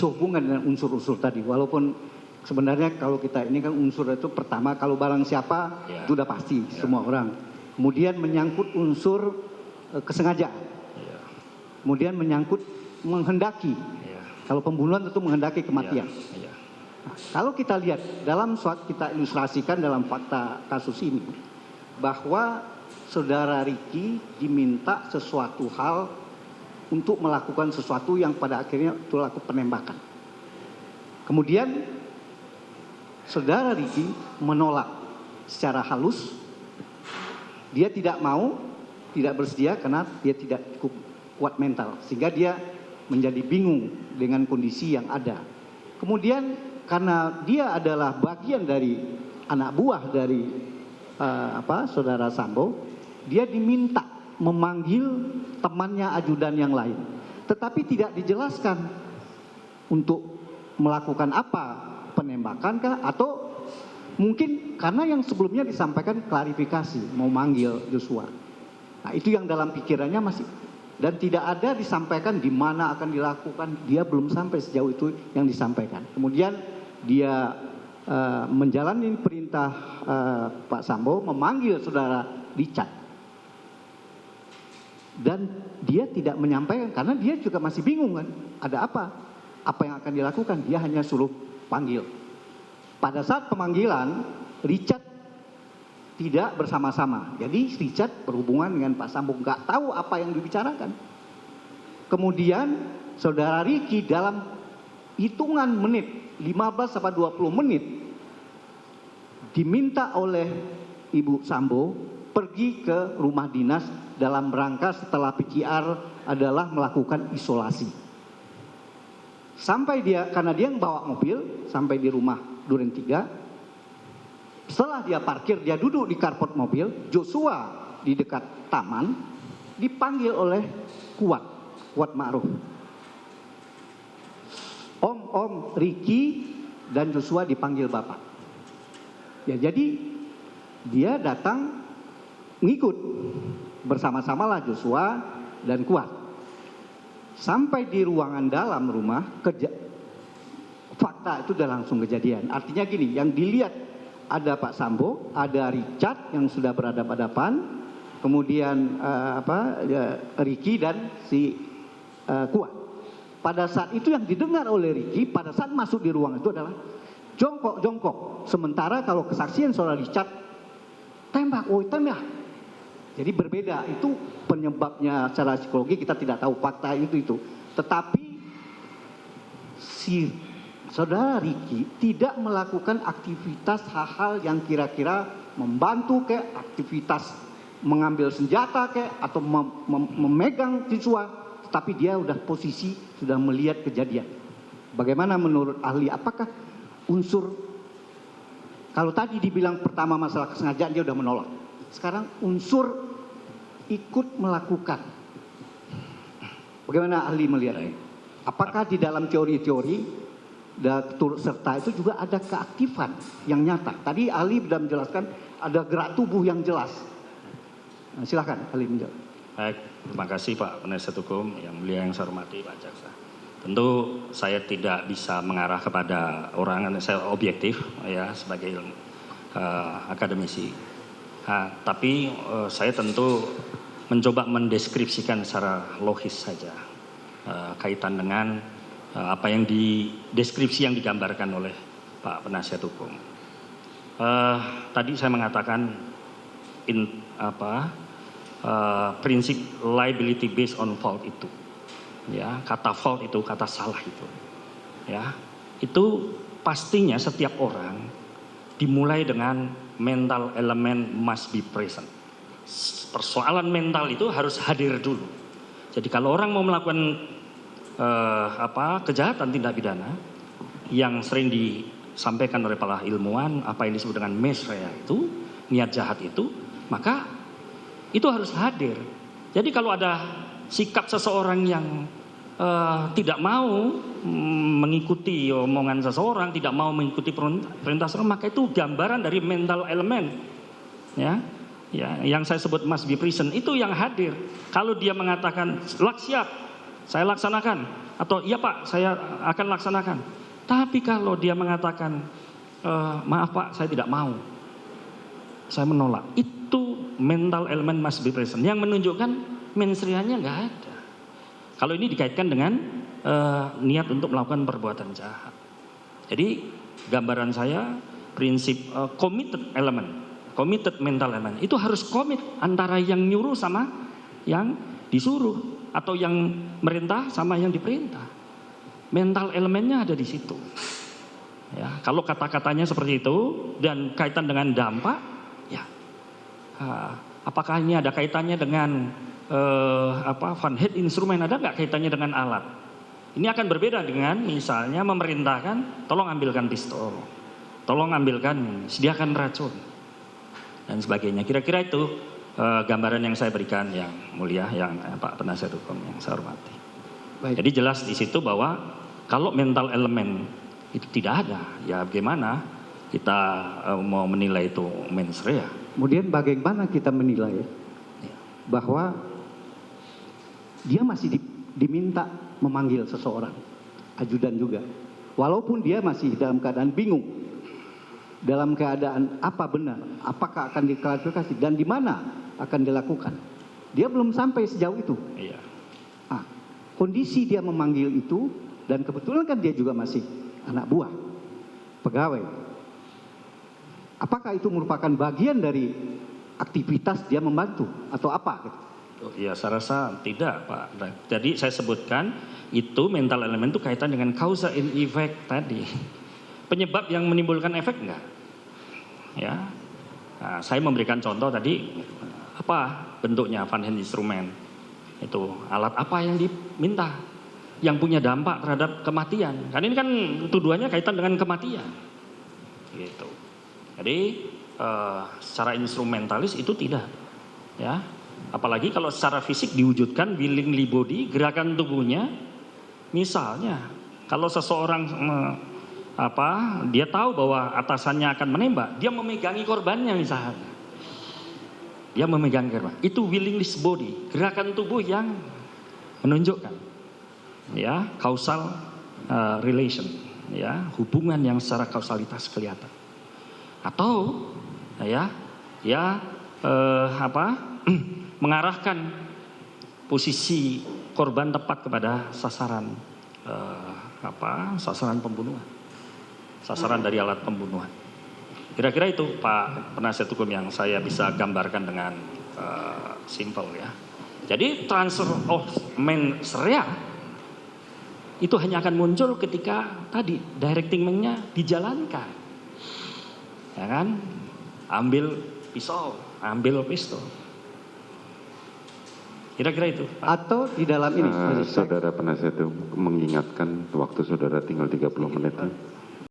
sehubungan dengan unsur-unsur tadi. Walaupun sebenarnya kalau kita ini kan unsur itu pertama kalau barang siapa itu udah pasti semua orang. Kemudian menyangkut unsur kesengajaan. Kemudian menyangkut menghendaki. Kalau pembunuhan tentu menghendaki kematian. Nah, kalau kita lihat dalam kita ilustrasikan dalam fakta kasus ini bahwa saudara Ricky diminta sesuatu hal untuk melakukan sesuatu yang pada akhirnya itu laku penembakan. Kemudian saudara Ricky menolak secara halus. Dia tidak mau, tidak bersedia karena dia tidak cukup kuat mental. Sehingga dia menjadi bingung dengan kondisi yang ada. Kemudian karena dia adalah bagian dari anak buah dari saudara Sambo, dia diminta memanggil temannya ajudan yang lain. Tetapi tidak dijelaskan untuk melakukan apa, penembakan kah, atau mungkin karena yang sebelumnya disampaikan klarifikasi, mau manggil Joshua. Nah itu yang dalam pikirannya masih, dan tidak ada disampaikan di mana akan dilakukan, dia belum sampai sejauh itu yang disampaikan. Kemudian dia menjalani perintah Pak Sambo memanggil saudara Richard. Dan dia tidak menyampaikan karena dia juga masih bingung kan, ada apa yang akan dilakukan. Dia hanya suruh panggil. Pada saat pemanggilan Richard tidak bersama-sama, jadi Richard berhubungan dengan Pak Sambo, nggak tahu apa yang dibicarakan. Kemudian saudara Ricky dalam hitungan menit 15 sampai 20 menit diminta oleh Ibu Sambo pergi ke rumah dinas dalam rangka setelah PCR adalah melakukan isolasi. Sampai dia, karena dia yang bawa mobil, sampai di rumah Duren 3. Setelah dia parkir, dia duduk di karpot mobil, Joshua di dekat taman, dipanggil oleh Kuat Ma'ruf. Om Ricky dan Joshua dipanggil Bapak. Ya jadi dia datang ngikut bersama-samalah Joshua dan Kuat. Sampai di ruangan dalam rumah, fakta itu udah langsung kejadian. Artinya gini, yang dilihat ada Pak Sambo, ada Richard yang sudah berhadapan-hadapan, kemudian Ricky dan si Kuat. Pada saat itu yang didengar oleh Ricky pada saat masuk di ruangan itu adalah jongkok. Sementara kalau kesaksian saudara Richard, tembak. Jadi berbeda, itu penyebabnya secara psikologi kita tidak tahu fakta itu. Tetapi si saudara Ricky tidak melakukan aktivitas hal-hal yang kira-kira membantu kayak aktivitas mengambil senjata kayak atau memegang siswa, tapi dia udah posisi sudah melihat kejadian. Bagaimana menurut ahli, apakah unsur, kalau tadi dibilang pertama masalah kesengajaan dia udah menolak. Sekarang unsur ikut melakukan. Bagaimana ahli melihat? Apakah di dalam teori-teori dan turut serta itu juga ada keaktifan yang nyata? Tadi ahli sudah menjelaskan ada gerak tubuh yang jelas. Nah, silakan ahli menjawab. Baik, terima kasih Pak Penasihat Hukum yang mulia yang saya hormati Pak Jaksa. Tentu saya tidak bisa mengarah kepada orang, saya objektif ya sebagai akademisi. Tapi saya tentu mencoba mendeskripsikan secara logis saja kaitan dengan apa yang deskripsi yang digambarkan oleh Pak Penasihat Hukum. Tadi saya mengatakan prinsip liability based on fault itu, ya kata fault itu kata salah itu, ya itu pastinya setiap orang dimulai dengan mental element must be present. Persoalan mental itu harus hadir dulu. Jadi kalau orang mau melakukan kejahatan tindak pidana yang sering disampaikan oleh para ilmuwan, apa yang disebut dengan mens rea itu, niat jahat itu, maka itu harus hadir. Jadi kalau ada sikap seseorang yang tidak mau mengikuti omongan seseorang, tidak mau mengikuti perintah seseorang, maka itu gambaran dari mental element, ya, yang saya sebut must be present itu yang hadir. Kalau dia mengatakan siap, saya laksanakan, atau iya Pak saya akan laksanakan. Tapi kalau dia mengatakan maaf Pak saya tidak mau, saya menolak, itu mental element must be present yang menunjukkan mens reanya nggak ada. Kalau ini dikaitkan dengan niat untuk melakukan perbuatan jahat. Jadi gambaran saya prinsip committed element, committed mental element itu harus komit antara yang nyuruh sama yang disuruh, atau yang merintah sama yang diperintah. Mental elemennya ada di situ. Ya, kalau kata-katanya seperti itu dan kaitan dengan dampak, ya, apakah ini ada kaitannya dengan Van Head instrumen, ada nggak kaitannya dengan alat? Ini akan berbeda dengan misalnya memerintahkan, tolong ambilkan pistol, tolong ambilkan, sediakan racun, dan sebagainya. Kira-kira itu gambaran yang saya berikan yang mulia, yang Pak Penasihat Hukum yang saya hormati. Baik. Jadi jelas di situ bahwa kalau mental elemen itu tidak ada, ya bagaimana kita mau menilai itu mens rea? Kemudian bagaimana kita menilai bahwa dia masih diminta memanggil seseorang, ajudan juga, walaupun dia masih dalam keadaan bingung, dalam keadaan apa benar, apakah akan diklarifikasi dan di mana akan dilakukan. Dia belum sampai sejauh itu. Iya. Kondisi dia memanggil itu, dan kebetulan kan dia juga masih anak buah, pegawai. Apakah itu merupakan bagian dari aktivitas dia membantu atau apa? Ya saya rasa tidak Pak. Jadi saya sebutkan itu mental elemen itu kaitan dengan causa and effect tadi. Penyebab yang menimbulkan efek enggak? Ya, nah, saya memberikan contoh tadi apa bentuknya Van Head instrumen itu alat apa yang diminta yang punya dampak terhadap kematian. Karena ini kan tuduhannya kaitan dengan kematian. Gitu. Jadi secara instrumentalis itu tidak, ya. Apalagi kalau secara fisik diwujudkan willingly body, gerakan tubuhnya, misalnya kalau seseorang dia tahu bahwa atasannya akan menembak, dia memegangi korbannya misalnya, dia memegang korban, itu willingly body, gerakan tubuh yang menunjukkan, ya, causal relation, ya, hubungan yang secara kausalitas kelihatan, atau mengarahkan posisi korban tepat kepada sasaran sasaran pembunuhan, sasaran dari alat pembunuhan. Kira-kira itu Pak Penasihat Hukum yang saya bisa gambarkan dengan simple, ya. Jadi transfer of mens rea itu hanya akan muncul ketika tadi directingnya dijalankan, ya kan? Ambil pisau, ambil pistol. Kira-kira itu Pak. Atau di dalam ini Saudara Penasihat Hukum mengingatkan waktu saudara tinggal 30 menit.